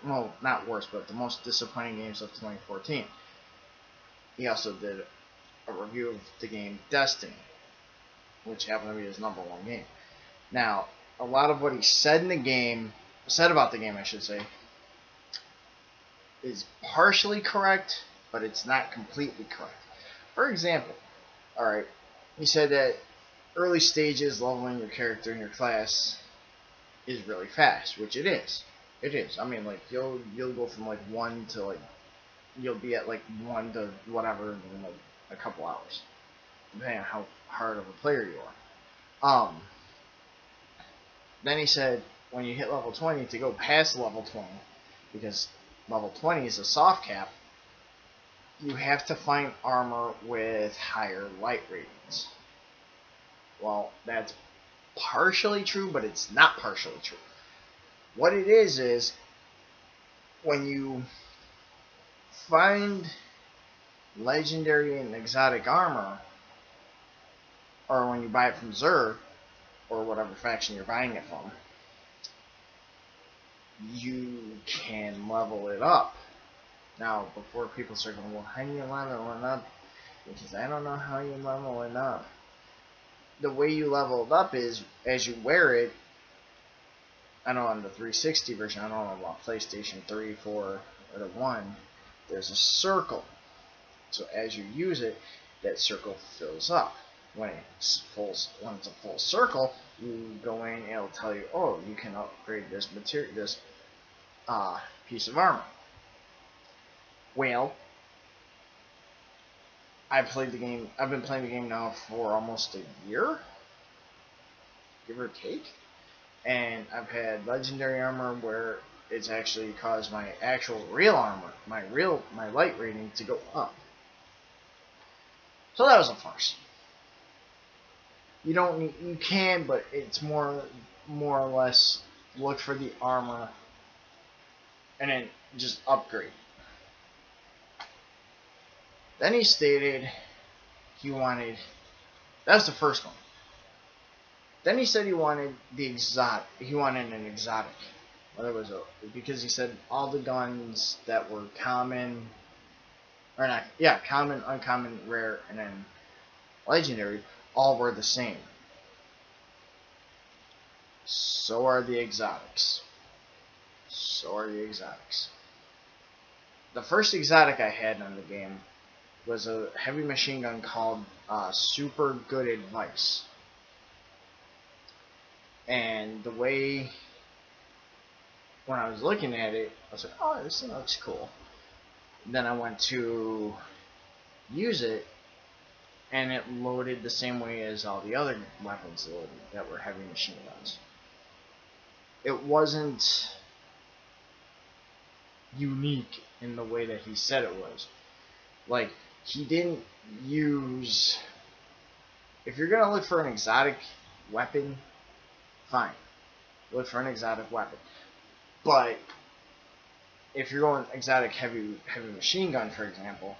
well, not worst, but the most disappointing games of 2014. He also did a review of the game Destiny, which happened to be his #1 game. Now, a lot of what he said about the game, I should say, is partially correct, but it's not completely correct. For example, alright, he said that early stages leveling your character in your class is really fast, which it is. It is. I mean, like, you'll go from like 1 to like, you'll be at like 1 to whatever in like a couple hours, depending on how hard of a player you are. Then he said when you hit level 20, to go past level 20, because level 20 is a soft cap, you have to find armor with higher light ratings. Well, that's partially true, but it's not partially true. What it is when you find legendary and exotic armor, or when you buy it from Xur, or whatever faction you're buying it from, you can level it up. Now, before people start going, well, how do you level it up? Because I don't know how you level it up. The way you level it up is, as you wear it, I know on the 360 version, I don't know about PlayStation 3, 4, or the 1, there's a circle. So as you use it, that circle fills up. When it's a full circle, you go in and it'll tell you, oh, you can upgrade this piece of armor. Well, I've been playing the game now for almost a year, give or take, and I've had legendary armor where it's actually caused my actual real armor, my light rating to go up. So that was a farce. You can, but it's more or less look for the armor and then just upgrade. Then he stated he wanted, that was the first one. Then he said he wanted the exotic. He wanted an exotic. Well, because he said all the guns that were common, or not, yeah, common, uncommon, rare, and then legendary, all were the same. So are the exotics. The first exotic I had in the game was a heavy machine gun called Super Good Advice. And the way, when I was looking at it, I was like, oh, this thing looks cool. Then I went to use it, and it loaded the same way as all the other weapons loaded that were heavy machine guns. It wasn't unique in the way that he said it was. Like, he didn't use... If you're going to look for an exotic weapon, fine. Look for an exotic weapon. But if you're going exotic heavy machine gun, for example,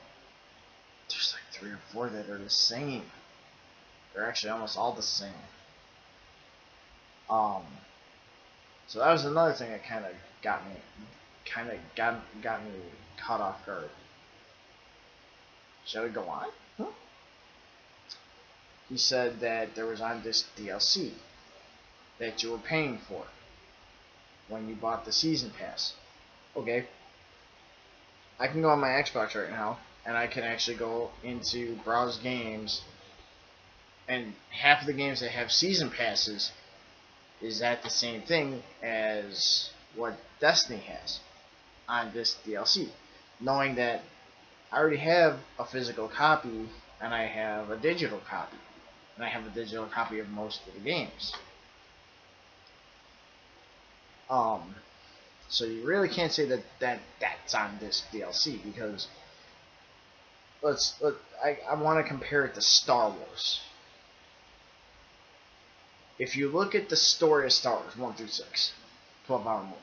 there's like 3 or 4 that are the same. They're actually almost all the same. So that was another thing that kind of got me caught off guard. Shall we go on? He said that there was on this DLC that you were paying for when you bought the season pass. Okay. I can go on my Xbox right now, and I can actually go into browse games, and half of the games that have season passes is that the same thing as what Destiny has on this DLC, knowing that I already have a physical copy and I have a digital copy, and I have a digital copy of most of the games. So you really can't say that's on this DLC, because I want to compare it to Star Wars. If you look at the story of Star Wars 1 through 6, 12-hour movie,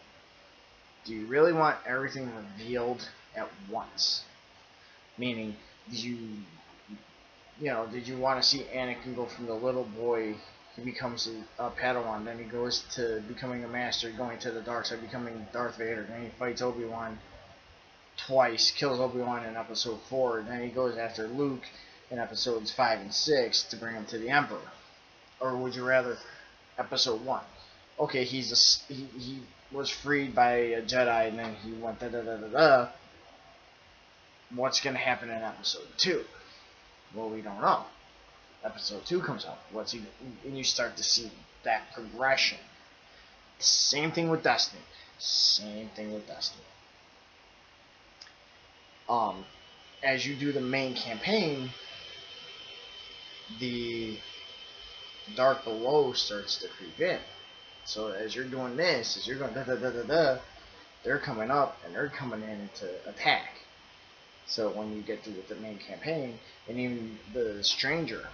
do you really want everything revealed at once? Meaning, did you want to see Anakin go from the little boy he becomes a Padawan, then he goes to becoming a master, going to the dark side, becoming Darth Vader, then he fights Obi-Wan twice, kills Obi-Wan in episode 4, and then he goes after Luke in episodes 5 and 6 to bring him to the Emperor. Or would you rather episode 1? Okay, he was freed by a Jedi and then he went da da da da da. What's going to happen in episode 2? Well, we don't know. Episode 2 comes out. And you start to see that progression. Same thing with Destiny. Same thing with Destiny. As you do the main campaign, the dark below starts to creep in. So as you're doing this, as you're going da da da da da, they're coming up and they're coming in to attack. So when you get through with the main campaign, and even the stranger,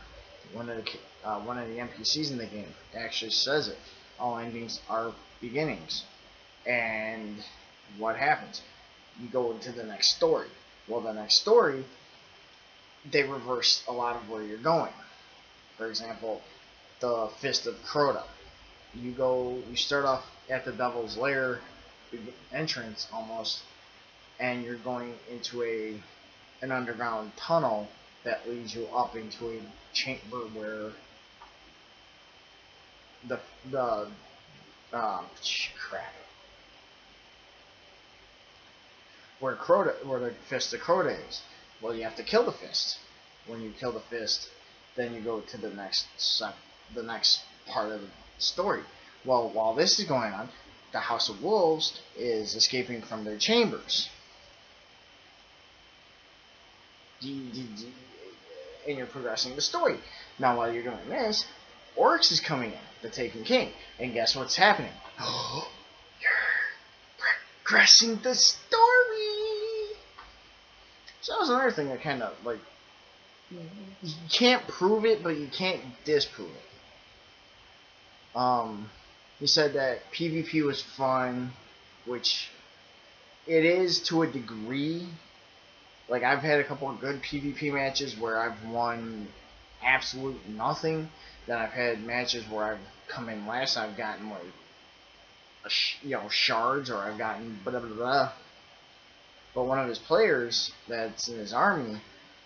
one of the NPCs in the game actually says it. All endings are beginnings. And what happens? You go into the next story. Well, the next story, they reverse a lot of where you're going. For example, the Fist of Crota. You start off at the Devil's Lair entrance almost, and you're going into an underground tunnel that leads you up into a chamber where where the Fist of Crota is. Well, you have to kill the Fist. When you kill the Fist, then you go to the next part of the story. Well, while this is going on, the House of Wolves is escaping from their chambers. And you're progressing the story. Now, while you're doing this, Oryx is coming in, the Taken King. And guess what's happening? You're progressing the story! So that was another thing that kind of, like, you can't prove it, but you can't disprove it. He said that PvP was fun, which it is to a degree. Like, I've had a couple of good PvP matches where I've won absolute nothing. Then I've had matches where I've come in last, I've gotten, like, shards, or I've gotten blah, blah, blah. But one of his players that's in his army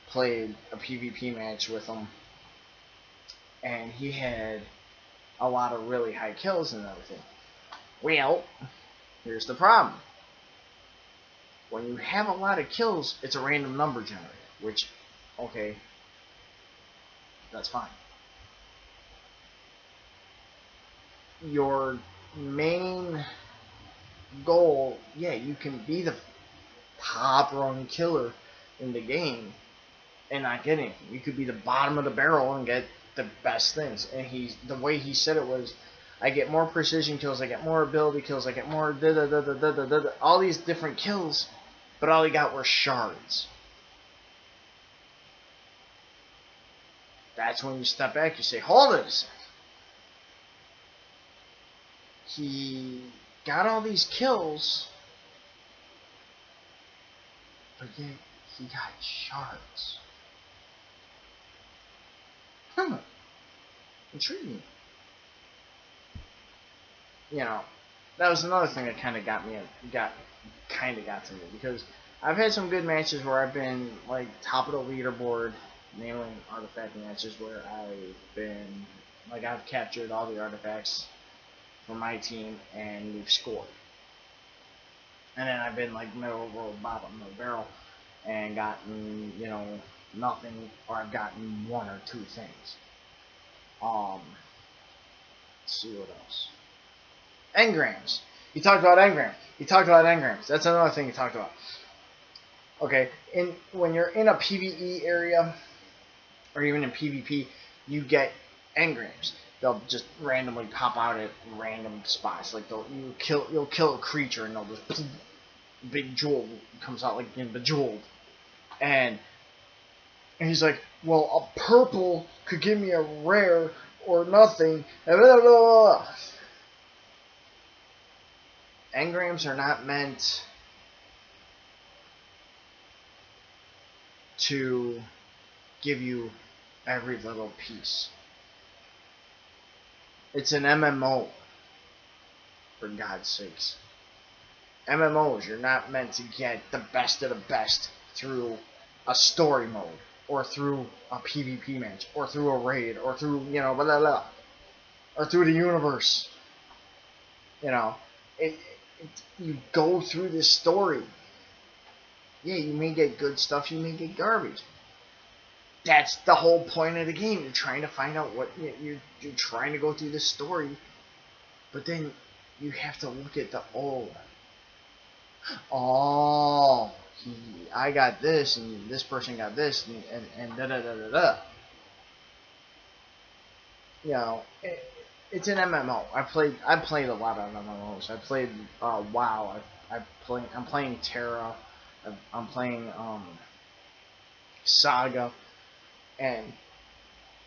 played a PvP match with him, and he had a lot of really high kills and everything. Well, here's the problem. When you have a lot of kills, it's a random number generator, which, okay, that's fine. Your main goal, yeah, you can be the top rung killer in the game and not get anything. You could be the bottom of the barrel and get the best things. And the way he said it was, I get more precision kills, I get more ability kills, I get more all these different kills, but all he got were shards. That's when you step back, you say, hold it a second. He got all these kills, but yet he got shards. Intriguing. You know, that was another thing that kind of got to me, because I've had some good matches where I've been like top of the leaderboard, namely artifact matches where I've captured all the artifacts for my team and we've scored. And then I've been like middle of the road, bottom of the barrel, and gotten, nothing, or I've gotten one or two things. Let's see what else. Engrams. He talked about engrams. That's another thing he talked about. Okay, when you're in a PvE area, or even in PvP, you get engrams. They'll just randomly pop out at random spots. Like you'll kill a creature and they'll just big jewel comes out, like bejeweled. And he's like, well, a purple could give me a rare or nothing. And blah, blah, blah. Engrams are not meant to give you every little piece. It's an MMO, for God's sakes. MMOs, you're not meant to get the best of the best through a story mode, or through a PvP match, or through a raid, or through, blah, blah, blah, or through the universe. It, you go through this story. Yeah, you may get good stuff, you may get garbage. That's the whole point of the game. You're trying to find out what you're trying to go through this story, but then you have to look at the I got this, and this person got this, and da da da da da. It's an MMO. I played a lot of MMOs. I played WoW. I'm playing Terra. I'm playing Saga, and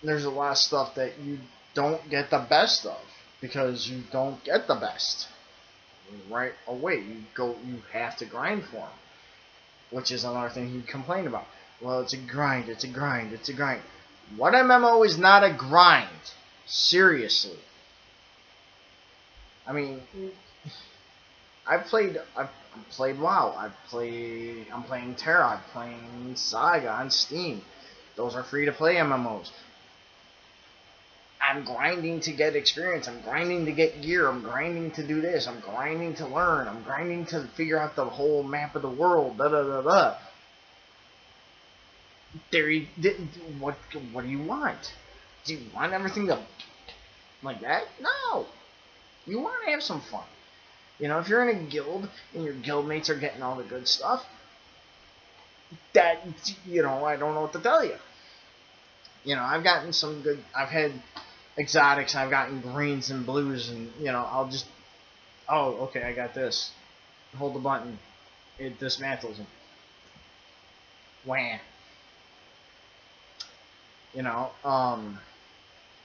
there's a lot of stuff that you don't get the best of because you don't get the best right away. You have to grind for them, which is another thing he complained about. Well, it's a grind. It's a grind. It's a grind. What MMO is not a grind? Seriously. I mean, I've played WoW. I'm playing Terra. I'm playing Saga on Steam. Those are free to play MMOs. I'm grinding to get experience. I'm grinding to get gear. I'm grinding to do this. I'm grinding to learn. I'm grinding to figure out the whole map of the world. Da da da da. What do you want? Do you want everything to like that? No. You want to have some fun. If you're in a guild and your guild mates are getting all the good stuff, I don't know what to tell you. I've gotten some good. I've had exotics. I've gotten greens and blues, and I'll just. Oh, okay, I got this. Hold the button. It dismantles them. Wham.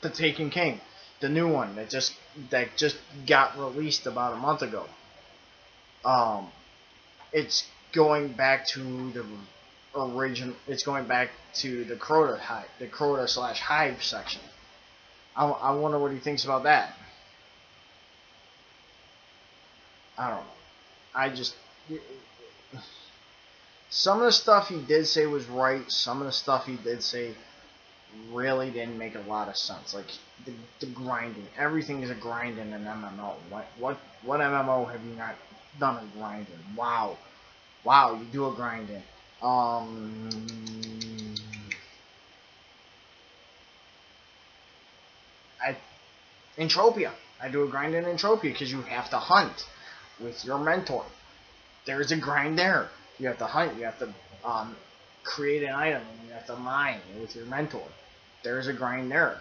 The Taken King, the new one that just got released about a month ago. It's going back to the origin. It's going back to the Crota/Hive section. I wonder what he thinks about that. I don't know. Some of the stuff he did say was right. Some of the stuff he did say really didn't make a lot of sense. Like the grinding. Everything is a grind in an MMO. What MMO have you not done a grind in? Wow, you do a grind in. Entropia. I do a grind in Entropia because you have to hunt with your mentor. There's a grind there. You have to hunt. You have to create an item. And you have to mine with your mentor. There's a grind there.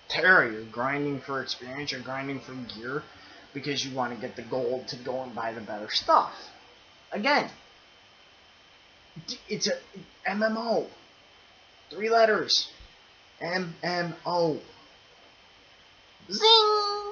Terra, you're grinding for experience. You're grinding for gear because you want to get the gold to go and buy the better stuff. Again, it's a MMO. 3 letters. MMO. Zing!